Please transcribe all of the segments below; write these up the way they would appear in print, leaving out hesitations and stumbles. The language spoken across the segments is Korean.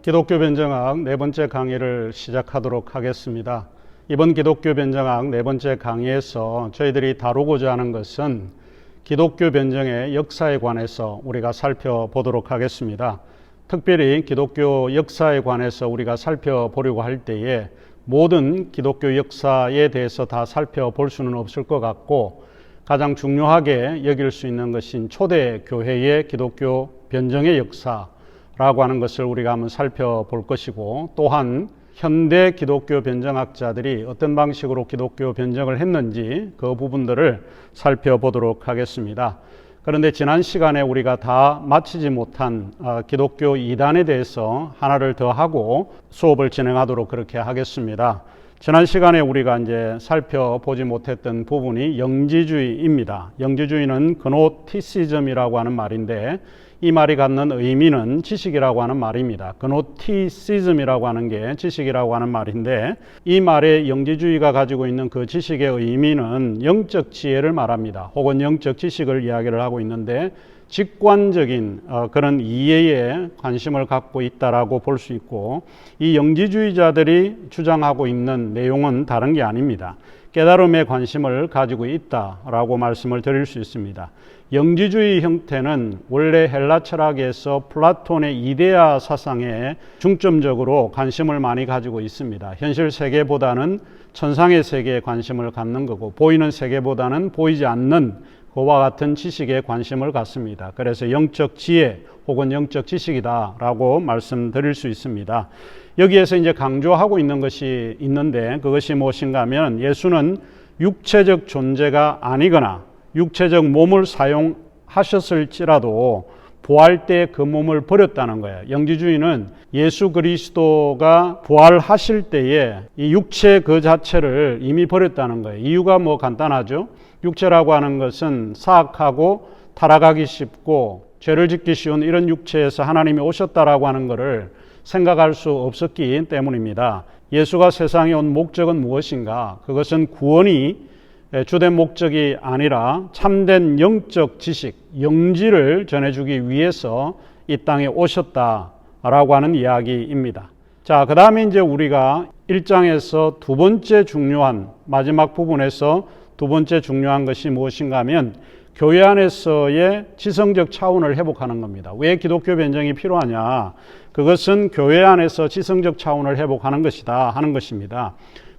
기독교 변정학 네 번째 강의를 시작하도록 하겠습니다. 이번 기독교 변정학 네 번째 강의에서 저희들이 다루고자 하는 것은 기독교 변정의 역사에 관해서 우리가 살펴보도록 하겠습니다. 특별히 기독교 역사에 관해서 우리가 살펴보려고 할 때에 모든 기독교 역사에 대해서 다 살펴볼 수는 없을 것 같고, 가장 중요하게 여길 수 있는 것인 초대 교회의 기독교 변정의 역사라고 하는 것을 우리가 한번 살펴볼 것이고, 또한 현대 기독교 변정학자들이 어떤 방식으로 기독교 변정을 했는지 그 부분들을 살펴보도록 하겠습니다. 그런데 지난 시간에 우리가 다 마치지 못한 기독교 이단에 대해서 하나를 더 하고 수업을 진행하도록 그렇게 하겠습니다. 지난 시간에 우리가 이제 살펴보지 못했던 부분이 영지주의입니다. 영지주의는 그노티시즘이라고 하는 말인데, 이 말이 갖는 의미는 지식이라고 하는 말입니다. 그노티시즘이라고 하는 게 지식이라고 하는 말인데, 이 말의 영지주의가 가지고 있는 그 지식의 의미는 영적 지혜를 말합니다. 혹은 영적 지식을 이야기를 하고 있는데, 직관적인 그런 이해에 관심을 갖고 있다라고 볼 수 있고, 이 영지주의자들이 주장하고 있는 내용은 다른 게 아닙니다. 깨달음에 관심을 가지고 있다라고 말씀을 드릴 수 있습니다. 영지주의 형태는 원래 헬라 철학에서 플라톤의 이데아 사상에 중점적으로 관심을 많이 가지고 있습니다. 현실 세계보다는 천상의 세계에 관심을 갖는 거고, 보이는 세계보다는 보이지 않는 그와 같은 지식에 관심을 갖습니다. 그래서 영적 지혜 혹은 영적 지식이다라고 말씀드릴 수 있습니다. 여기에서 이제 강조하고 있는 것이 있는데, 그것이 무엇인가 하면 예수는 육체적 존재가 아니거나 육체적 몸을 사용하셨을지라도 부활 때 그 몸을 버렸다는 거예요. 영지주의는 예수 그리스도가 부활하실 때에 이 육체 그 자체를 이미 버렸다는 거예요. 이유가 뭐 간단하죠. 육체라고 하는 것은 사악하고 타락하기 쉽고 죄를 짓기 쉬운 이런 육체에서 하나님이 오셨다라고 하는 것을 생각할 수 없었기 때문입니다. 예수가 세상에 온 목적은 무엇인가? 그것은 구원이 주된 목적이 아니라 참된 영적 지식, 영지를 전해주기 위해서 이 땅에 오셨다라고 하는 이야기입니다. 자, 그 다음에 이제 우리가 1장에서 두 번째 중요한, 마지막 부분에서 두 번째 중요한 것이 무엇인가 하면 교회 안에서의 지성적 차원을 회복하는 겁니다. 왜 기독교 변정이 필요하냐? 그것은 교회 안에서 지성적 차원을 회복하는 것이다 하는 것입니다.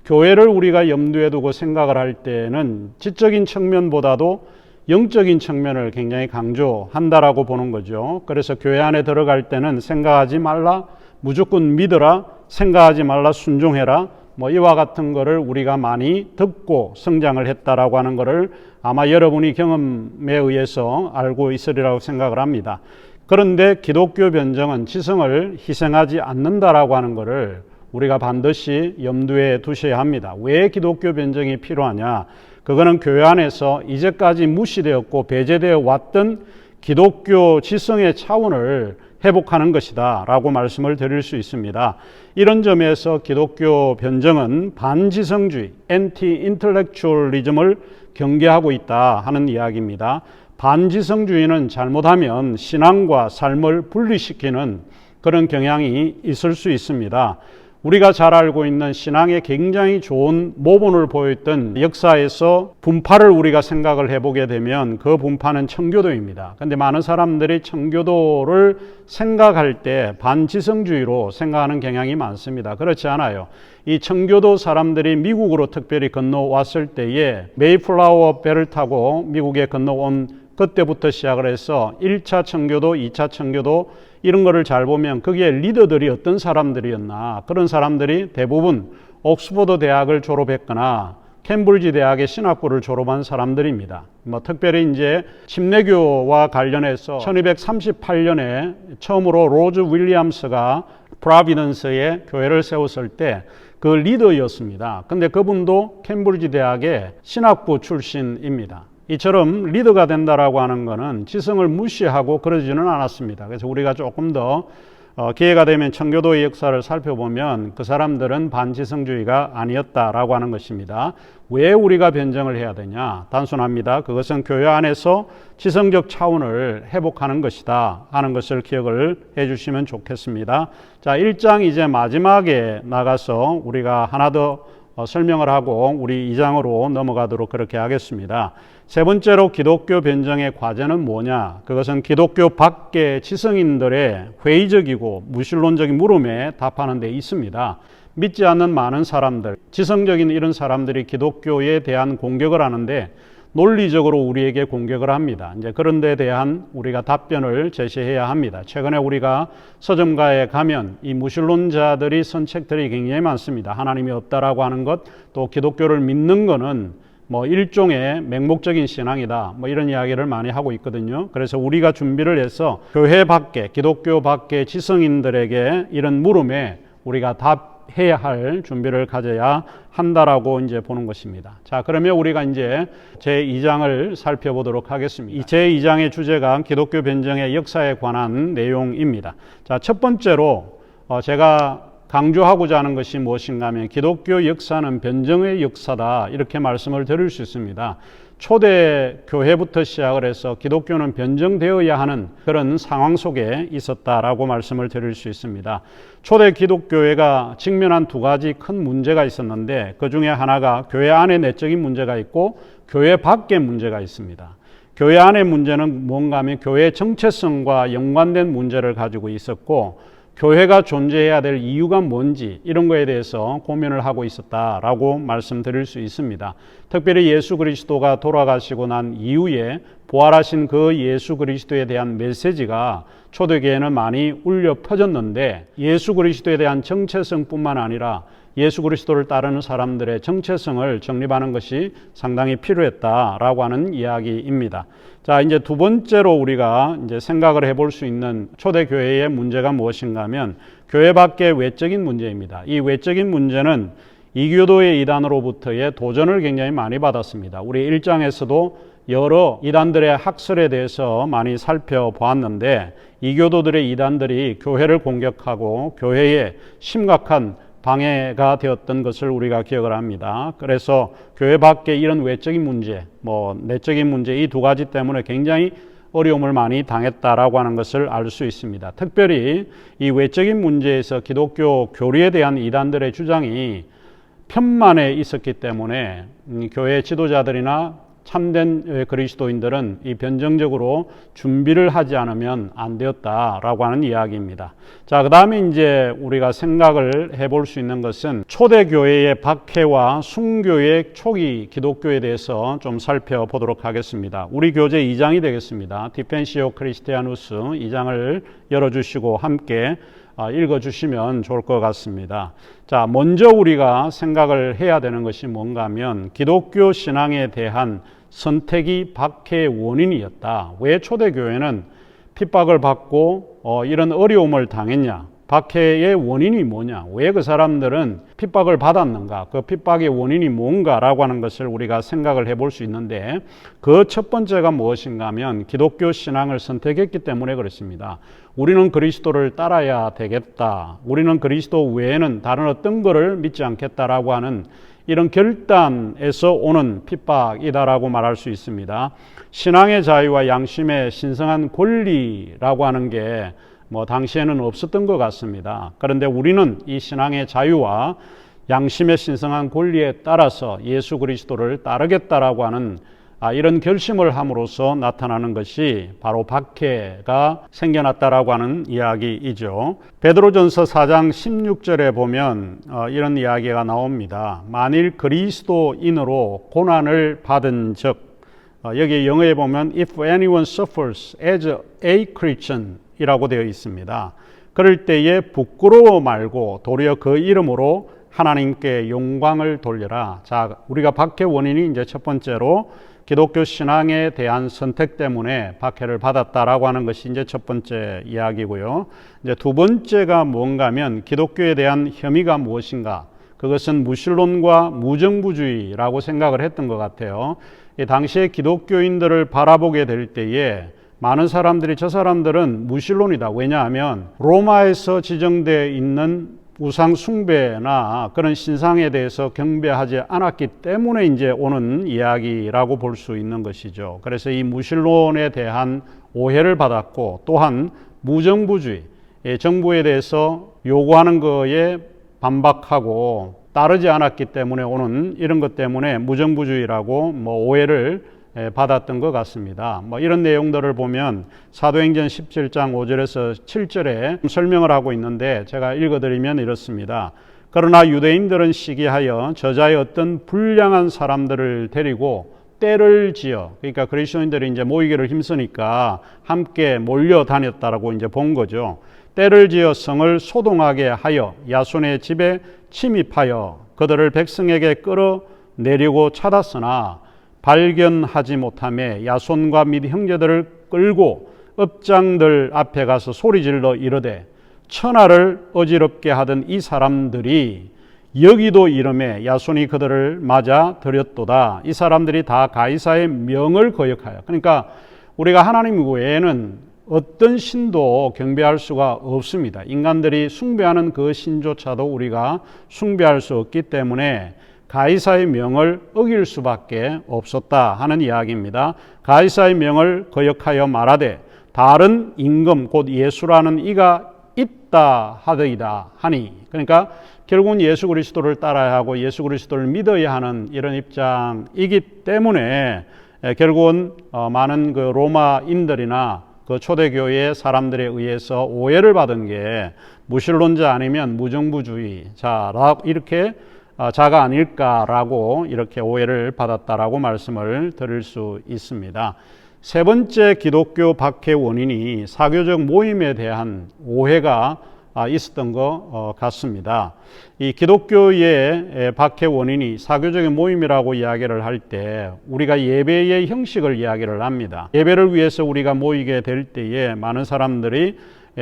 교회를 우리가 염두에 두고 생각을 할 때는 지적인 측면보다도 영적인 측면을 굉장히 강조한다라고 보는 거죠. 그래서 교회 안에 들어갈 때는 생각하지 말라, 무조건 믿어라, 생각하지 말라, 순종해라, 이와 같은 거를 우리가 많이 듣고 성장을 했다라고 하는 거를 아마 여러분이 경험에 의해서 알고 있으리라고 생각을 합니다. 그런데 기독교 변정은 지성을 희생하지 않는다라고 하는 거를 우리가 반드시 염두에 두셔야 합니다. 왜 기독교 변정이 필요하냐? 그거는 교회 안에서 이제까지 무시되었고 배제되어 왔던 기독교 지성의 차원을 회복하는 것이다 라고 말씀을 드릴 수 있습니다. 이런 점에서 기독교 변정은 반지성주의, 엔티-인텔렉추얼리즘을 경계하고 있다 하는 이야기입니다. 반지성주의는 잘못하면 신앙과 삶을 분리시키는 그런 경향이 있을 수 있습니다. 우리가 잘 알고 있는 신앙에 굉장히 좋은 모본을 보였던 역사에서 분파를 우리가 생각을 해보게 되면 그 분파는 청교도입니다. 그런데 많은 사람들이 청교도를 생각할 때 반지성주의로 생각하는 경향이 많습니다. 그렇지 않아요. 이 청교도 사람들이 미국으로 특별히 건너왔을 때에 메이플라워 배를 타고 미국에 건너온 그때부터 시작을 해서 1차 청교도, 2차 청교도 이런 거를 잘 보면 거기에 리더들이 어떤 사람들이었나, 그런 사람들이 대부분 옥스퍼드 대학을 졸업했거나 캠브리지 대학의 신학부를 졸업한 사람들입니다. 특별히 이제 침례교와 관련해서 1238년에 처음으로 로즈 윌리엄스가 프로비던스에 교회를 세웠을 때 그 리더였습니다. 근데 그분도 캠브리지 대학의 신학부 출신입니다. 이처럼 리더가 된다라고 하는 것은 지성을 무시하고 그러지는 않았습니다. 그래서 우리가 조금 더 기회가 되면 청교도의 역사를 살펴보면 그 사람들은 반지성주의가 아니었다라고 하는 것입니다. 왜 우리가 변정을 해야 되냐? 단순합니다. 그것은 교회 안에서 지성적 차원을 회복하는 것이다 하는 것을 기억을 해 주시면 좋겠습니다. 자, 1장 이제 마지막에 나가서 우리가 하나 더 설명을 하고 우리 2장으로 넘어가도록 그렇게 하겠습니다. 세 번째로 기독교 변정의 과제는 뭐냐? 그것은 기독교 밖의 지성인들의 회의적이고 무신론적인 물음에 답하는 데 있습니다. 믿지 않는 많은 사람들, 지성적인 이런 사람들이 기독교에 대한 공격을 하는데 논리적으로 우리에게 공격을 합니다. 이제 그런 데 대한 우리가 답변을 제시해야 합니다. 최근에 우리가 서점가에 가면 이 무신론자들이 쓴 책들이 굉장히 많습니다. 하나님이 없다라고 하는 것, 또 기독교를 믿는 거는 뭐 일종의 맹목적인 신앙이다, 뭐 이런 이야기를 많이 하고 있거든요. 그래서 우리가 준비를 해서 교회 밖에, 기독교 밖의 지성인들에게 이런 물음에 우리가 답해야 할 준비를 가져야 한다라고 이제 보는 것입니다. 자, 그러면 우리가 이제 제2장을 살펴보도록 하겠습니다. 이 제2장의 주제가 기독교 변정의 역사에 관한 내용입니다. 자, 첫 번째로 제가 강조하고자 하는 것이 무엇인가 하면 기독교 역사는 변정의 역사다, 이렇게 말씀을 드릴 수 있습니다. 초대 교회부터 시작을 해서 기독교는 변정되어야 하는 그런 상황 속에 있었다라고 말씀을 드릴 수 있습니다. 초대 기독교회가 직면한 두 가지 큰 문제가 있었는데 그 중에 하나가 교회 안에 내적인 문제가 있고 교회 밖의 문제가 있습니다. 교회 안의 문제는 뭔가 하면 교회의 정체성과 연관된 문제를 가지고 있었고, 교회가 존재해야 될 이유가 뭔지 이런 거에 대해서 고민을 하고 있었다라고 말씀드릴 수 있습니다. 특별히 예수 그리스도가 돌아가시고 난 이후에 부활하신 그 예수 그리스도에 대한 메시지가 초대교회는 많이 울려 퍼졌는데, 예수 그리스도에 대한 정체성뿐만 아니라 예수 그리스도를 따르는 사람들의 정체성을 정립하는 것이 상당히 필요했다라고 하는 이야기입니다. 자, 이제 두 번째로 우리가 이제 생각을 해볼 수 있는 초대교회의 문제가 무엇인가 하면 교회 밖의 외적인 문제입니다. 이 외적인 문제는 이교도의 이단으로부터의 도전을 굉장히 많이 받았습니다. 우리 1장에서도 여러 이단들의 학설에 대해서 많이 살펴보았는데, 이교도들의 이단들이 교회를 공격하고 교회에 심각한 방해가 되었던 것을 우리가 기억을 합니다. 그래서 교회 밖에 이런 외적인 문제, 내적인 문제, 이 두 가지 때문에 굉장히 어려움을 많이 당했다라고 하는 것을 알 수 있습니다. 특별히 이 외적인 문제에서 기독교 교리에 대한 이단들의 주장이 편만에 있었기 때문에 교회 지도자들이나 참된 그리스도인들은 이 변정적으로 준비를 하지 않으면 안 되었다라고 하는 이야기입니다. 자, 그 다음에 이제 우리가 생각을 해볼 수 있는 것은 초대교회의 박해와 순교의 초기 기독교에 대해서 좀 살펴보도록 하겠습니다. 우리 교재 2장이 되겠습니다. 디펜시오 크리스티아누스 2장을 열어주시고 함께 읽어주시면 좋을 것 같습니다. 자, 먼저 우리가 생각을 해야 되는 것이 뭔가 하면 기독교 신앙에 대한 선택이 박해의 원인이었다. 왜 초대교회는 핍박을 받고 이런 어려움을 당했냐? 박해의 원인이 뭐냐? 왜 그 사람들은 핍박을 받았는가? 그 핍박의 원인이 뭔가라고 하는 것을 우리가 생각을 해볼 수 있는데, 그 첫 번째가 무엇인가 하면 기독교 신앙을 선택했기 때문에 그렇습니다. 우리는 그리스도를 따라야 되겠다. 우리는 그리스도 외에는 다른 어떤 것을 믿지 않겠다라고 하는 이런 결단에서 오는 핍박이다라고 말할 수 있습니다. 신앙의 자유와 양심의 신성한 권리라고 하는 게 당시에는 없었던 것 같습니다. 그런데 우리는 이 신앙의 자유와 양심의 신성한 권리에 따라서 예수 그리스도를 따르겠다라고 하는 이런 결심을 함으로써 나타나는 것이 바로 박해가 생겨났다라고 하는 이야기이죠. 베드로전서 4장 16절에 보면 이런 이야기가 나옵니다. 만일 그리스도인으로 고난을 받은 적, 여기 영어에 보면 if anyone suffers as a Christian 이라고 되어 있습니다. 그럴 때에 부끄러워 말고 도리어 그 이름으로 하나님께 영광을 돌려라. 자, 우리가 박해 원인이 이제 첫 번째로 기독교 신앙에 대한 선택 때문에 박해를 받았다라고 하는 것이 이제 첫 번째 이야기고요. 이제 두 번째가 뭔가 하면 기독교에 대한 혐의가 무엇인가? 그것은 무신론과 무정부주의라고 생각을 했던 것 같아요. 당시에 기독교인들을 바라보게 될 때에 많은 사람들이 저 사람들은 무신론이다. 왜냐하면 로마에서 지정되어 있는 우상 숭배나 그런 신상에 대해서 경배하지 않았기 때문에 이제 오는 이야기라고 볼 수 있는 것이죠. 그래서 이 무신론에 대한 오해를 받았고, 또한 무정부주의, 정부에 대해서 요구하는 거에 반박하고 따르지 않았기 때문에 오는 이런 것 때문에 무정부주의라고 오해를 받았던 것 같습니다. 이런 내용들을 보면 사도행전 17장 5절에서 7절에 설명을 하고 있는데, 제가 읽어드리면 이렇습니다. 그러나 유대인들은 시기하여 저자의 어떤 불량한 사람들을 데리고 떼를 지어, 그러니까 그리스도인들이 이제 모이기를 힘쓰니까 함께 몰려 다녔다라고 이제 본 거죠. 떼를 지어 성을 소동하게 하여 야손의 집에 침입하여 그들을 백성에게 끌어내려고 찾았으나 발견하지 못하며 야손과 및 형제들을 끌고 업장들 앞에 가서 소리질러 이르되, 천하를 어지럽게 하던 이 사람들이 여기도 이름에 야손이 그들을 맞아 들였도다. 이 사람들이 다 가이사의 명을 거역하여, 그러니까 우리가 하나님 외에는 어떤 신도 경배할 수가 없습니다. 인간들이 숭배하는 그 신조차도 우리가 숭배할 수 없기 때문에 가이사의 명을 어길 수밖에 없었다 하는 이야기입니다. 가이사의 명을 거역하여 말하되 다른 임금 곧 예수라는 이가 있다 하더이다 하니, 그러니까 결국은 예수 그리스도를 따라야 하고 예수 그리스도를 믿어야 하는 이런 입장이기 때문에 결국은 많은 그 로마인들이나 그 초대교회 사람들에 의해서 오해를 받은 게 무신론자 아니면 무정부주의자 이렇게 자가 아닐까라고 이렇게 오해를 받았다라고 말씀을 드릴 수 있습니다. 세 번째 기독교 박해 원인이 사교적 모임에 대한 오해가 있었던 것 같습니다. 이 기독교의 박해 원인이 사교적인 모임이라고 이야기를 할 때 우리가 예배의 형식을 이야기를 합니다. 예배를 위해서 우리가 모이게 될 때에 많은 사람들이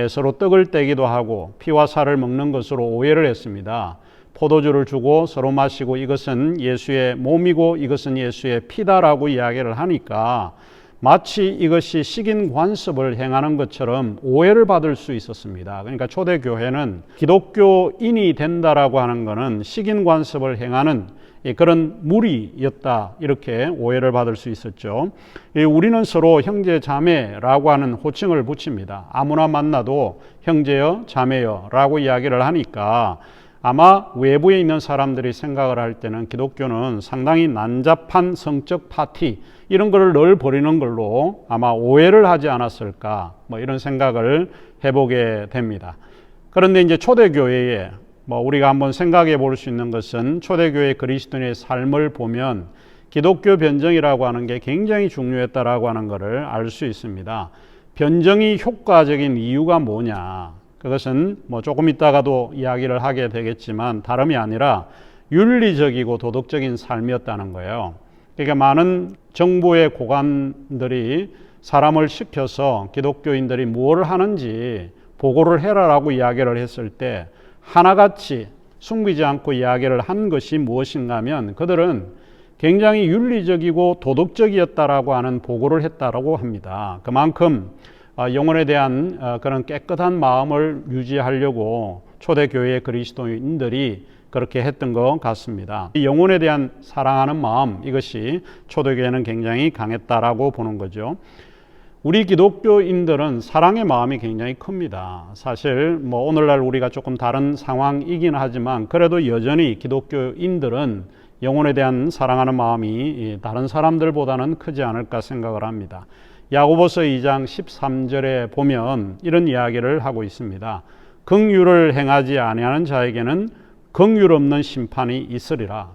서로 떡을 떼기도 하고 피와 살을 먹는 것으로 오해를 했습니다. 포도주를 주고 서로 마시고 이것은 예수의 몸이고 이것은 예수의 피다라고 이야기를 하니까 마치 이것이 식인 관습을 행하는 것처럼 오해를 받을 수 있었습니다. 그러니까 초대교회는 기독교인이 된다라고 하는 것은 식인 관습을 행하는 그런 무리였다, 이렇게 오해를 받을 수 있었죠. 우리는 서로 형제 자매라고 하는 호칭을 붙입니다. 아무나 만나도 형제여 자매여 라고 이야기를 하니까 아마 외부에 있는 사람들이 생각을 할 때는 기독교는 상당히 난잡한 성적 파티 이런 것을 늘 벌이는 걸로 아마 오해를 하지 않았을까, 이런 생각을 해보게 됩니다. 그런데 이제 초대교회에 우리가 한번 생각해 볼 수 있는 것은 초대교회 그리스도인의 삶을 보면 기독교 변정이라고 하는 게 굉장히 중요했다라고 하는 것을 알 수 있습니다. 변정이 효과적인 이유가 뭐냐? 그것은 조금 있다가도 이야기를 하게 되겠지만 다름이 아니라 윤리적이고 도덕적인 삶이었다는 거예요. 그러니까 많은 정부의 고관들이 사람을 시켜서 기독교인들이 무엇을 하는지 보고를 해라라고 이야기를 했을 때 하나같이 숨기지 않고 이야기를 한 것이 무엇인가 하면 그들은 굉장히 윤리적이고 도덕적이었다라고 하는 보고를 했다라고 합니다. 그만큼 영혼에 대한 그런 깨끗한 마음을 유지하려고 초대교회 그리스도인들이 그렇게 했던 것 같습니다. 이 영혼에 대한 사랑하는 마음, 이것이 초대교회는 굉장히 강했다라고 보는 거죠. 우리 기독교인들은 사랑의 마음이 굉장히 큽니다. 사실 오늘날 우리가 조금 다른 상황이긴 하지만 그래도 여전히 기독교인들은 영혼에 대한 사랑하는 마음이 다른 사람들보다는 크지 않을까 생각을 합니다. 야고보서 2장 13절에 보면 이런 이야기를 하고 있습니다. 긍휼을 행하지 아니하는 자에게는 긍휼 없는 심판이 있으리라.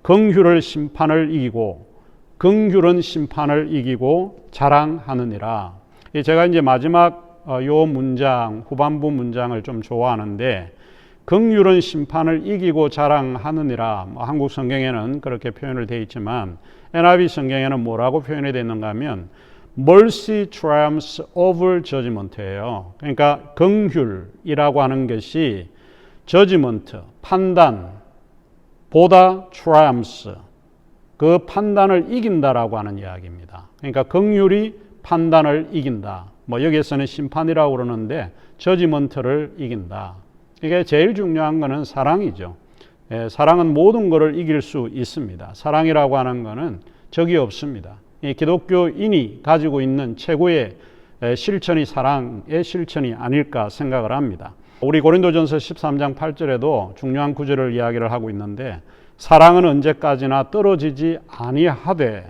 긍휼을 심판을 이기고 긍휼은 심판을 이기고 자랑하느니라. 제가 이제 마지막 요 문장, 후반부 문장을 좀 좋아하는데 긍휼은 심판을 이기고 자랑하느니라. 한국 성경에는 그렇게 표현을 되어 있지만 NIV 성경에는 뭐라고 표현이 되어 있는가 하면 Mercy triumphs over judgment예요. 그러니까 긍휼이라고 하는 것이 judgment, 판단보다 triumphs, 그 판단을 이긴다라고 하는 이야기입니다. 그러니까 긍휼이 판단을 이긴다. 뭐 여기에서는 심판이라고 그러는데 저지먼트를 이긴다. 이게 제일 중요한 거는 사랑이죠. 사랑은 모든 것을 이길 수 있습니다. 사랑이라고 하는 것은 적이 없습니다. 이 기독교인이 가지고 있는 최고의 실천이 사랑의 실천이 아닐까 생각을 합니다. 우리 고린도전서 13장 8절에도 중요한 구절을 이야기를 하고 있는데 사랑은 언제까지나 떨어지지 아니하되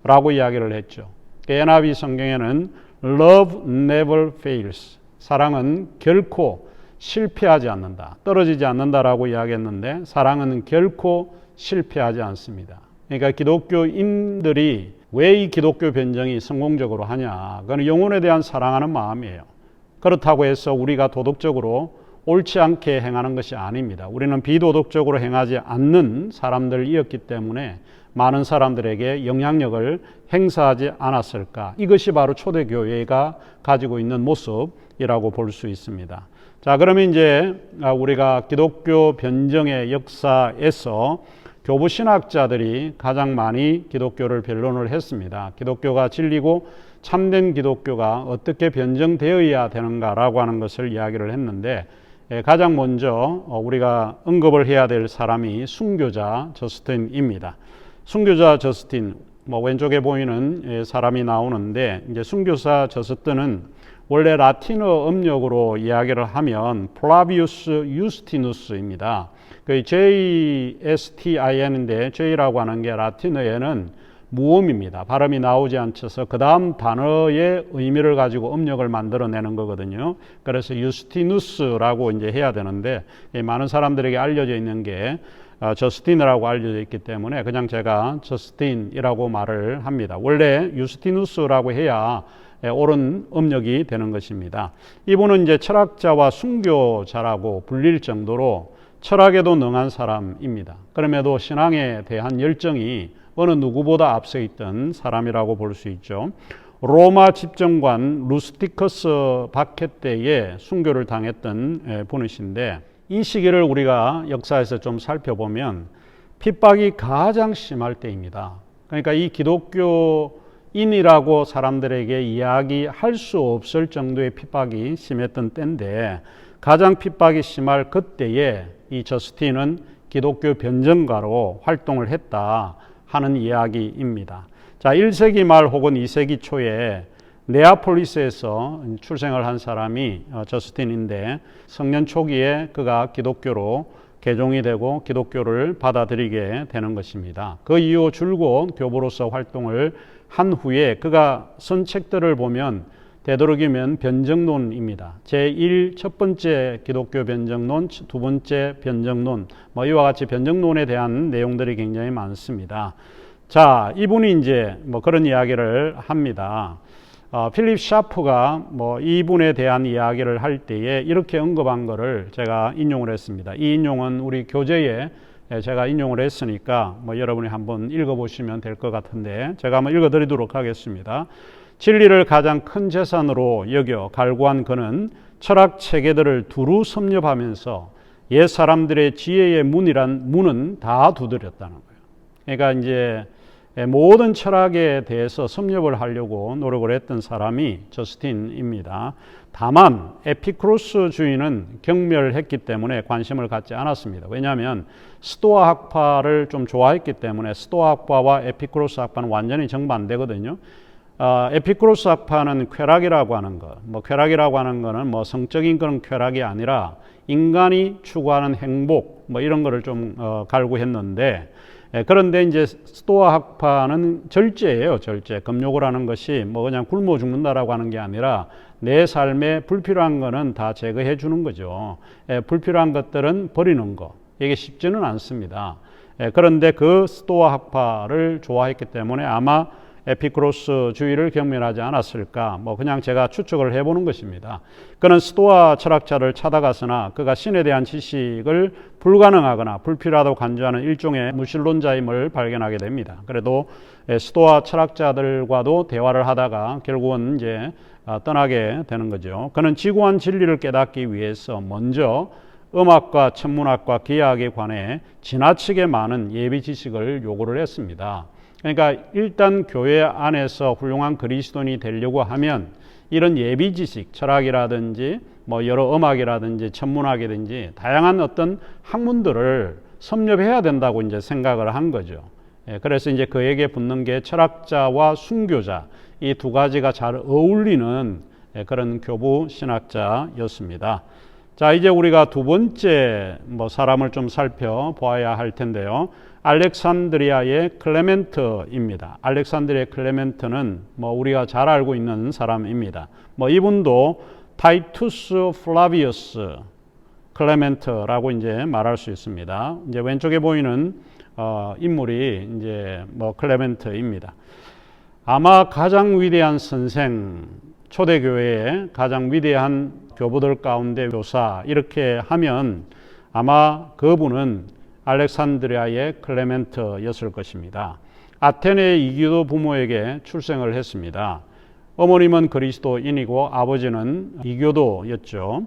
라고 이야기를 했죠. NIV 성경에는 Love never fails. 사랑은 결코 실패하지 않는다. 떨어지지 않는다라고 이야기했는데 사랑은 결코 실패하지 않습니다. 그러니까 기독교인들이 왜 이 기독교 변정이 성공적으로 하냐? 그건 영혼에 대한 사랑하는 마음이에요. 그렇다고 해서 우리가 도덕적으로 옳지 않게 행하는 것이 아닙니다. 우리는 비도덕적으로 행하지 않는 사람들이었기 때문에 많은 사람들에게 영향력을 행사하지 않았을까? 이것이 바로 초대교회가 가지고 있는 모습이라고 볼 수 있습니다. 자, 그러면 이제 우리가 기독교 변정의 역사에서 교부 신학자들이 가장 많이 기독교를 변론을 했습니다. 기독교가 진리고 참된 기독교가 어떻게 변정되어야 되는가라고 하는 것을 이야기를 했는데 가장 먼저 우리가 언급을 해야 될 사람이 순교자 저스틴입니다. 순교자 저스틴, 왼쪽에 보이는 사람이 나오는데 이제 순교자 저스틴은 원래 라틴어 음력으로 이야기를 하면 플라비우스 유스티누스입니다. 그 JSTIN인데 J라고 하는 게 라틴어에는 무음입니다. 발음이 나오지 않쳐서 그 다음 단어의 의미를 가지고 음력을 만들어내는 거거든요. 그래서 유스티누스라고 이제 해야 되는데 많은 사람들에게 알려져 있는 게 저스틴이라고 알려져 있기 때문에 그냥 제가 저스틴이라고 말을 합니다. 원래 유스티누스라고 해야 옳은 음력이 되는 것입니다. 이분은 이제 철학자와 순교자라고 불릴 정도로 철학에도 능한 사람입니다. 그럼에도 신앙에 대한 열정이 어느 누구보다 앞서 있던 사람이라고 볼 수 있죠. 로마 집정관 루스티커스 박해 때에 순교를 당했던 분이신데 이 시기를 우리가 역사에서 좀 살펴보면 핍박이 가장 심할 때입니다. 그러니까 이 기독교인이라고 사람들에게 이야기할 수 없을 정도의 핍박이 심했던 때인데 가장 핍박이 심할 그때에 이 저스틴은 기독교 변정가로 활동을 했다 하는 이야기입니다. 자, 1세기 말 혹은 2세기 초에 네아폴리스에서 출생을 한 사람이 저스틴인데 성년 초기에 그가 기독교로 개종이 되고 기독교를 받아들이게 되는 것입니다. 그 이후 줄곧 교부로서 활동을 한 후에 그가 쓴 책들을 보면 되도록이면 변정론입니다. 제1 첫 번째 기독교 변정론, 두 번째 변정론, 이와 같이 변정론에 대한 내용들이 굉장히 많습니다. 자, 이분이 이제 그런 이야기를 합니다. 필립 샤프가 이분에 대한 이야기를 할 때에 이렇게 언급한 것을 제가 인용을 했습니다. 이 인용은 우리 교재에 제가 인용을 했으니까 여러분이 한번 읽어보시면 될 것 같은데 제가 한번 읽어드리도록 하겠습니다. 진리를 가장 큰 재산으로 여겨 갈구한 그는 철학 체계들을 두루 섭렵하면서 옛 사람들의 지혜의 문은 다 두드렸다는 거예요. 그러니까 이제 모든 철학에 대해서 섭렵을 하려고 노력을 했던 사람이 저스틴입니다. 다만 에피쿠로스주의는 경멸했기 때문에 관심을 갖지 않았습니다. 왜냐하면 스토아 학파를 좀 좋아했기 때문에 스토아 학파와 에피쿠로스 학파는 완전히 정반대거든요. 에피쿠로스 학파는 쾌락이라고 하는 것, 쾌락이라고 하는 것은 성적인 그런 쾌락이 아니라 인간이 추구하는 행복, 이런 거를 좀 갈구했는데, 그런데 이제 스토아 학파는 절제예요, 절제. 금욕을 하는 것이 그냥 굶어 죽는다라고 하는 게 아니라 내 삶에 불필요한 거는 다 제거해 주는 거죠. 불필요한 것들은 버리는 거. 이게 쉽지는 않습니다. 그런데 그 스토아 학파를 좋아했기 때문에 아마 에피쿠로스주의를 경멸하지 않았을까, 그냥 제가 추측을 해보는 것입니다. 그는 스토아 철학자를 찾아가서나 그가 신에 대한 지식을 불가능하거나 불필요하다고 간주하는 일종의 무신론자임을 발견하게 됩니다. 그래도 스토아 철학자들과도 대화를 하다가 결국은 이제 떠나게 되는 거죠. 그는 지구한 진리를 깨닫기 위해서 먼저 음악과 천문학과 기하학에 관해 지나치게 많은 예비 지식을 요구를 했습니다. 그러니까 일단 교회 안에서 훌륭한 그리스도인이 되려고 하면 이런 예비 지식, 철학이라든지 뭐 여러 음악이라든지 천문학이든지 다양한 어떤 학문들을 섭렵해야 된다고 이제 생각을 한 거죠. 그래서 이제 그에게 붙는 게 철학자와 순교자, 이 두 가지가 잘 어울리는 그런 교부 신학자였습니다. 자, 이제 우리가 두 번째 사람을 좀 살펴보아야 할 텐데요. 알렉산드리아의 클레멘트입니다. 알렉산드리아의 클레멘트는 우리가 잘 알고 있는 사람입니다. 이분도 타이투스 플라비우스 클레멘트라고 이제 말할 수 있습니다. 이제 왼쪽에 보이는 인물이 이제 클레멘트입니다. 아마 가장 위대한 선생, 초대교회의 가장 위대한 교부들 가운데 교사 이렇게 하면 아마 그분은 알렉산드리아의 클레멘트였을 것입니다. 아테네의 이교도 부모에게 출생을 했습니다. 어머님은 그리스도인이고 아버지는 이교도였죠.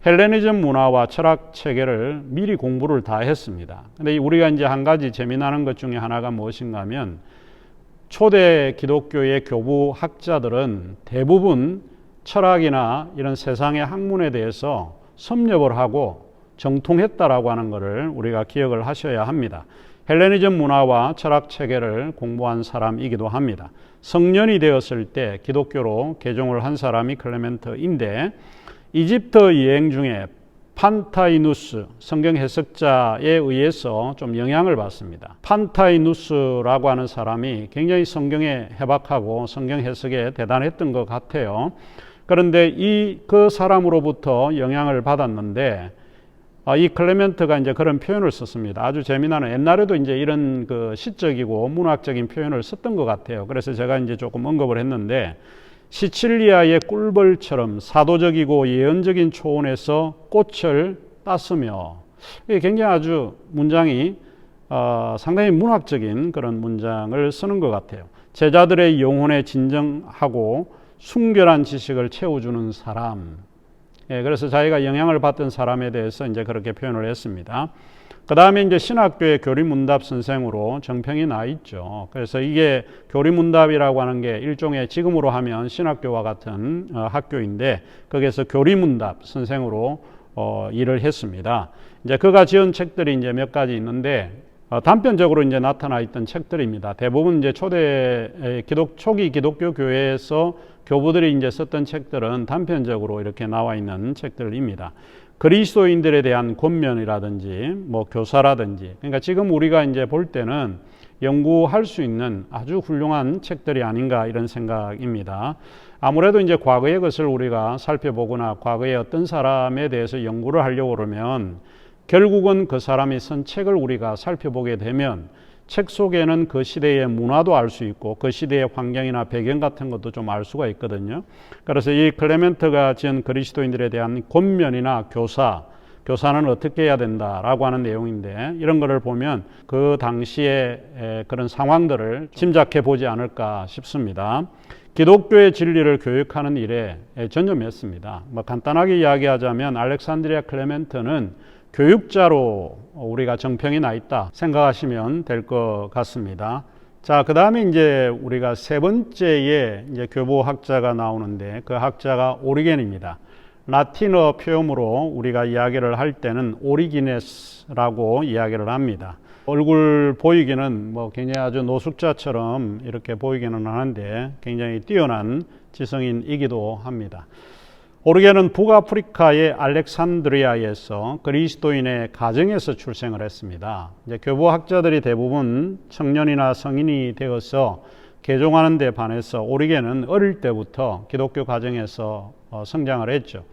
헬레니즘 문화와 철학 체계를 미리 공부를 다 했습니다. 근데 우리가 이제 한 가지 재미나는 것 중에 하나가 무엇인가 하면 초대 기독교의 교부 학자들은 대부분 철학이나 이런 세상의 학문에 대해서 섭렵을 하고 정통했다라고 하는 것을 우리가 기억을 하셔야 합니다. 헬레니즘 문화와 철학 체계를 공부한 사람이기도 합니다. 성년이 되었을 때 기독교로 개종을 한 사람이 클레멘트인데 이집트 여행 중에 판타이누스 성경 해석자에 의해서 좀 영향을 받습니다. 판타이누스라고 하는 사람이 굉장히 성경에 해박하고 성경 해석에 대단했던 것 같아요. 그런데 그 사람으로부터 영향을 받았는데 이 클레멘트가 이제 그런 표현을 썼습니다. 아주 재미나는, 옛날에도 이제 이런 그 시적이고 문학적인 표현을 썼던 것 같아요. 그래서 제가 이제 조금 언급을 했는데, 시칠리아의 꿀벌처럼 사도적이고 예언적인 초원에서 꽃을 땄으며, 이게 굉장히 아주 문장이 상당히 문학적인 그런 문장을 쓰는 것 같아요. 제자들의 영혼에 진정하고 순결한 지식을 채워주는 사람. 그래서 자기가 영향을 받던 사람에 대해서 이제 그렇게 표현을 했습니다. 그 다음에 이제 신학교의 교리문답 선생으로 정평이 나 있죠. 그래서 이게 교리문답이라고 하는 게 일종의 지금으로 하면 신학교와 같은 학교인데, 거기에서 교리문답 선생으로 일을 했습니다. 이제 그가 지은 책들이 이제 몇 가지 있는데, 단편적으로 이제 나타나 있던 책들입니다. 대부분 이제 초기 기독교 교회에서 교부들이 이제 썼던 책들은 단편적으로 이렇게 나와 있는 책들입니다. 그리스도인들에 대한 권면이라든지 교사라든지, 그러니까 지금 우리가 이제 볼 때는 연구할 수 있는 아주 훌륭한 책들이 아닌가 이런 생각입니다. 아무래도 이제 과거의 것을 우리가 살펴보거나 과거의 어떤 사람에 대해서 연구를 하려고 그러면 결국은 그 사람이 쓴 책을 우리가 살펴보게 되면 책 속에는 그 시대의 문화도 알 수 있고 그 시대의 환경이나 배경 같은 것도 좀 알 수가 있거든요. 그래서 이 클레멘트가 지은 그리스도인들에 대한 권면이나 교사는 어떻게 해야 된다라고 하는 내용인데, 이런 거를 보면 그 당시의 그런 상황들을 짐작해 보지 않을까 싶습니다. 기독교의 진리를 교육하는 일에 전념했습니다. 간단하게 이야기하자면 알렉산드리아 클레멘트는 교육자로 우리가 정평이 나 있다 생각하시면 될 것 같습니다. 자, 그 다음에 이제 우리가 세 번째에 이제 교부 학자가 나오는데, 그 학자가 오리겐입니다. 라틴어 표현으로 우리가 이야기를 할 때는 오리기네스라고 이야기를 합니다. 얼굴 보이기는 굉장히 아주 노숙자처럼 이렇게 보이기는 하는데 굉장히 뛰어난 지성인이기도 합니다. 오리겐은 북아프리카의 알렉산드리아에서 그리스도인의 가정에서 출생을 했습니다. 이제 교부 학자들이 대부분 청년이나 성인이 되어서 개종하는 데 반해서 오리겐은 어릴 때부터 기독교 가정에서 성장을 했죠.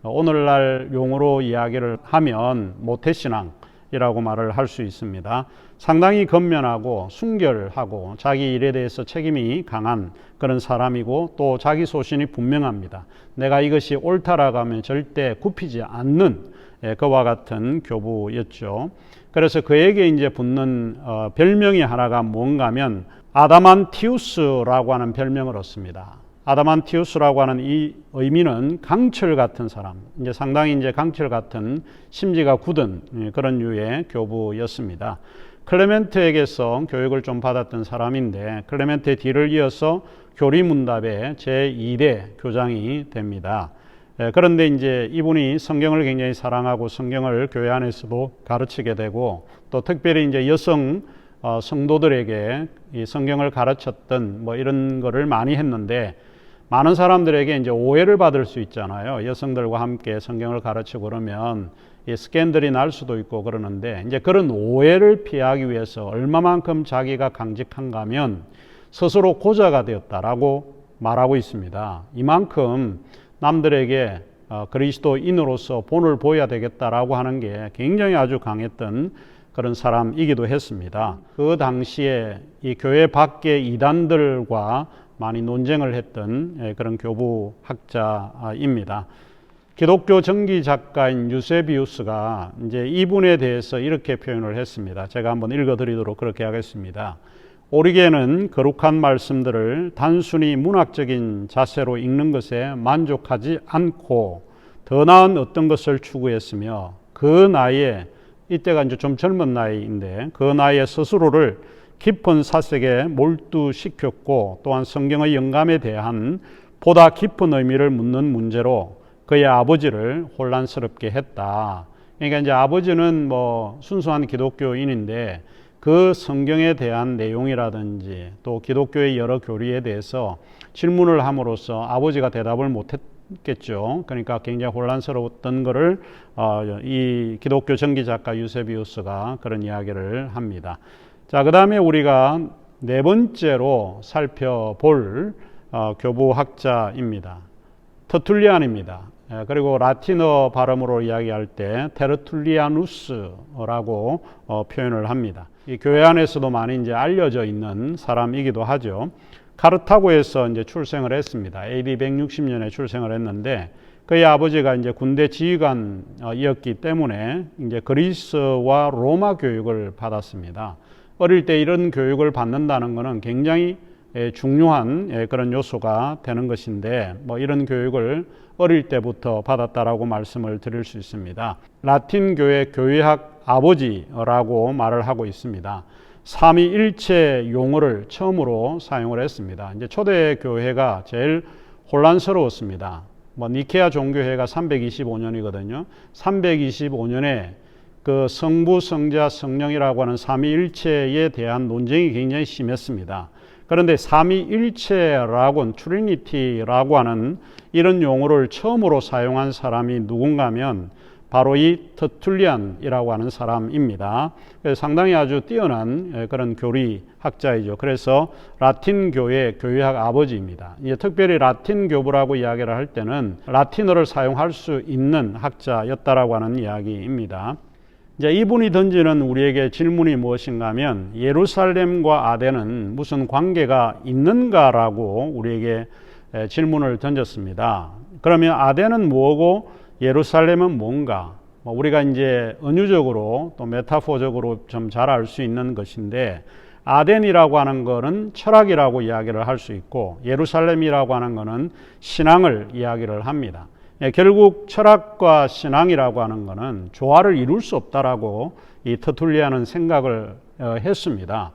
오늘날 용어로 이야기를 하면 모태신앙이라고 말을 할 수 있습니다. 상당히 건면하고 순결하고 자기 일에 대해서 책임이 강한 그런 사람이고, 또 자기 소신이 분명합니다. 내가 이것이 옳다라고 하면 절대 굽히지 않는 그와 같은 교부였죠. 그래서 그에게 이제 붙는 별명이 하나가 뭔가 하면 아다만티우스라고 하는 별명을 얻습니다. 아다만티우스라고 하는 이 의미는 강철 같은 사람, 이제 상당히 이제 강철 같은 심지가 굳은 그런 류의 교부였습니다. 클레멘트에게서 교육을 좀 받았던 사람인데 클레멘트의 뒤를 이어서 교리문답의 제2대 교장이 됩니다. 그런데 이제 이분이 성경을 굉장히 사랑하고 성경을 교회 안에서도 가르치게 되고 또 특별히 이제 여성 성도들에게 이 성경을 가르쳤던 뭐 이런 거를 많이 했는데 많은 사람들에게 이제 오해를 받을 수 있잖아요. 여성들과 함께 성경을 가르치고 그러면 이 스캔들이 날 수도 있고 그러는데 이제 그런 오해를 피하기 위해서 얼마만큼 자기가 강직한가 하면 스스로 고자가 되었다라고 말하고 있습니다. 이만큼 남들에게 그리스도인으로서 본을 보여야 되겠다라고 하는 게 굉장히 아주 강했던 그런 사람이기도 했습니다. 그 당시에 이 교회 밖의 이단들과 많이 논쟁을 했던 그런 교부학자입니다. 기독교 전기 작가인 유세비우스가 이제 이분에 대해서 이렇게 표현을 했습니다. 제가 한번 읽어드리도록 그렇게 하겠습니다. 오리겐은 거룩한 말씀들을 단순히 문학적인 자세로 읽는 것에 만족하지 않고 더 나은 어떤 것을 추구했으며 그 나이에 이때가 이제 좀 젊은 나이인데 그 나이에 스스로를 깊은 사색에 몰두시켰고 또한 성경의 영감에 대한 보다 깊은 의미를 묻는 문제로 그의 아버지를 혼란스럽게 했다. 그러니까 이제 아버지는 뭐 순수한 기독교인인데 그 성경에 대한 내용이라든지 또 기독교의 여러 교리에 대해서 질문을 함으로써 아버지가 대답을 못했겠죠. 그러니까 굉장히 혼란스러웠던 것을 이 기독교 전기 작가 유세비우스가 그런 이야기를 합니다. 자, 그 다음에 우리가 네 번째로 살펴볼 교부학자입니다. 터툴리안입니다. 그리고 라틴어 발음으로 이야기할 때 테르툴리아누스라고 표현을 합니다. 이 교회 안에서도 많이 이제 알려져 있는 사람이기도 하죠. 카르타고에서 이제 출생을 했습니다. AD 160년에 출생을 했는데 그의 아버지가 이제 군대 지휘관이었기 때문에 이제 그리스와 로마 교육을 받았습니다. 어릴 때 이런 교육을 받는다는 것은 굉장히 중요한 그런 요소가 되는 것인데 뭐 이런 교육을 어릴 때부터 받았다라고 말씀을 드릴 수 있습니다. 라틴 교회 교회학 아버지라고 말을 하고 있습니다. 삼위일체 용어를 처음으로 사용을 했습니다. 이제 초대 교회가 제일 혼란스러웠습니다. 뭐 니케아 종교회가 325년이거든요. 325년에 그 성부, 성자, 성령이라고 하는 삼위일체에 대한 논쟁이 굉장히 심했습니다. 그런데 삼위일체라고는 트리니티라고 하는 이런 용어를 처음으로 사용한 사람이 누군가 하면 바로 이 터툴리안이라고 하는 사람입니다. 상당히 아주 뛰어난 그런 교리학자이죠. 그래서 라틴 교회 교회학 아버지입니다. 이제 특별히 라틴 교부라고 이야기를 할 때는 라틴어를 사용할 수 있는 학자였다라고 하는 이야기입니다. 이제 이분이 던지는 우리에게 질문이 무엇인가 하면 예루살렘과 아덴은 무슨 관계가 있는가라고 우리에게 질문을 던졌습니다. 그러면 아덴은 뭐고 예루살렘은 뭔가? 우리가 이제 은유적으로 또 메타포적으로 좀 잘 알 수 있는 것인데 아덴이라고 하는 것은 철학이라고 이야기를 할 수 있고 예루살렘이라고 하는 것은 신앙을 이야기를 합니다. 결국 철학과 신앙이라고 하는 것은 조화를 이룰 수 없다라고 이 터툴리안은 생각을 했습니다.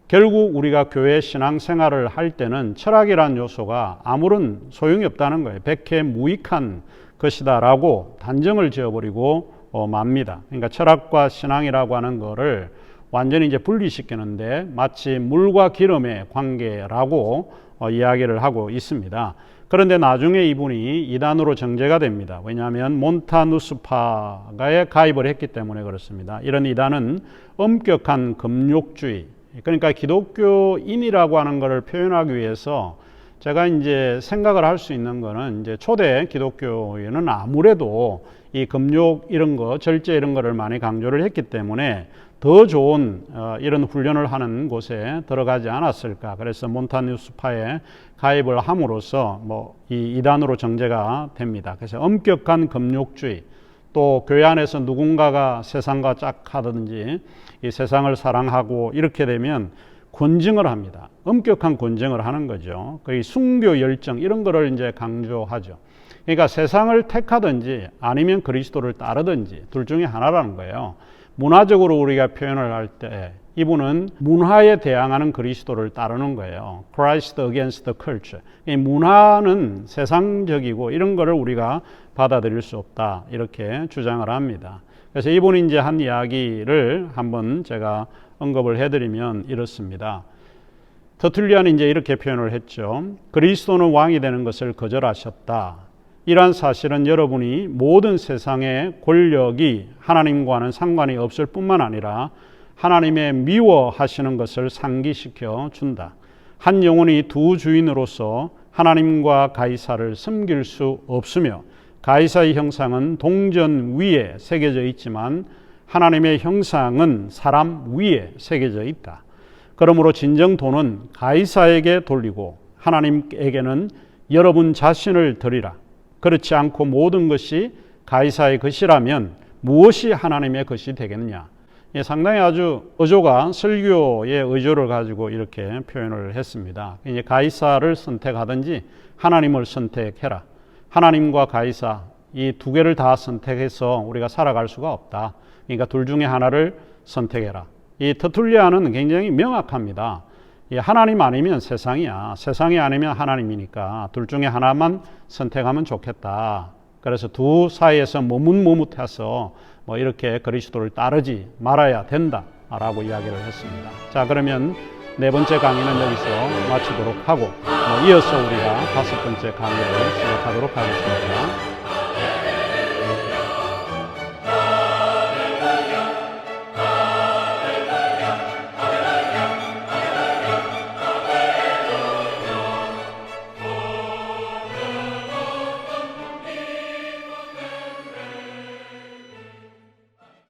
결국 우리가 교회 신앙생활을 할 때는 철학이라는 요소가 아무런 소용이 없다는 거예요. 백해무익한 것이다라고 단정을 지어버리고 맙니다. 그러니까 철학과 신앙이라고 하는 거를 완전히 이제 분리시키는데 마치 물과 기름의 관계라고 이야기를 하고 있습니다. 그런데 나중에 이분이 이단으로 정죄가 됩니다. 왜냐하면 몬타누스파가에 가입을 했기 때문에 그렇습니다. 이런 이단은 엄격한 금욕주의, 그러니까 기독교인이라고 하는 것을 표현하기 위해서 제가 이제 생각을 할 수 있는 거는 이제 초대 기독교에는 아무래도 이 금욕 이런 거, 절제 이런 거를 많이 강조를 했기 때문에 더 좋은 이런 훈련을 하는 곳에 들어가지 않았을까. 그래서 몬타누스파에 가입을 함으로써 뭐 이 이단으로 정죄가 됩니다. 그래서 엄격한 금욕주의, 또 교회 안에서 누군가가 세상과 짝하든지 이 세상을 사랑하고 이렇게 되면 권증을 합니다. 엄격한 권증을 하는 거죠. 거의 순교 열정 이런 거를 이제 강조하죠. 그러니까 세상을 택하든지 아니면 그리스도를 따르든지 둘 중에 하나라는 거예요. 문화적으로 우리가 표현을 할 때 이분은 문화에 대항하는 그리스도를 따르는 거예요. Christ against the culture. 이 문화는 세상적이고 이런 거를 우리가 받아들일 수 없다. 이렇게 주장을 합니다. 그래서 이분이 이제 한 이야기를 한번 제가 언급을 해드리면 이렇습니다. 터툴리안이 이제 이렇게 표현을 했죠. 그리스도는 왕이 되는 것을 거절하셨다. 이러한 사실은 여러분이 모든 세상의 권력이 하나님과는 상관이 없을 뿐만 아니라 하나님의 미워하시는 것을 상기시켜 준다. 한 영혼이 두 주인으로서 하나님과 가이사를 섬길 수 없으며 가이사의 형상은 동전 위에 새겨져 있지만 하나님의 형상은 사람 위에 새겨져 있다. 그러므로 진정 돈은 가이사에게 돌리고 하나님에게는 여러분 자신을 드리라. 그렇지 않고 모든 것이 가이사의 것이라면 무엇이 하나님의 것이 되겠느냐. 상당히 아주 어조가 설교의 의조를 가지고 이렇게 표현을 했습니다. 이제 가이사를 선택하든지 하나님을 선택해라. 하나님과 가이사 이 두 개를 다 선택해서 우리가 살아갈 수가 없다. 그러니까 둘 중에 하나를 선택해라. 이 터툴리안은 굉장히 명확합니다. 하나님 아니면 세상이야. 세상이 아니면 하나님이니까 둘 중에 하나만 선택하면 좋겠다. 그래서 두 사이에서 머뭇머뭇해서 뭐 이렇게 그리스도를 따르지 말아야 된다라고 이야기를 했습니다. 자, 그러면 네 번째 강의는 여기서 마치도록 하고 이어서 우리가 다섯 번째 강의를 시작하도록 하겠습니다.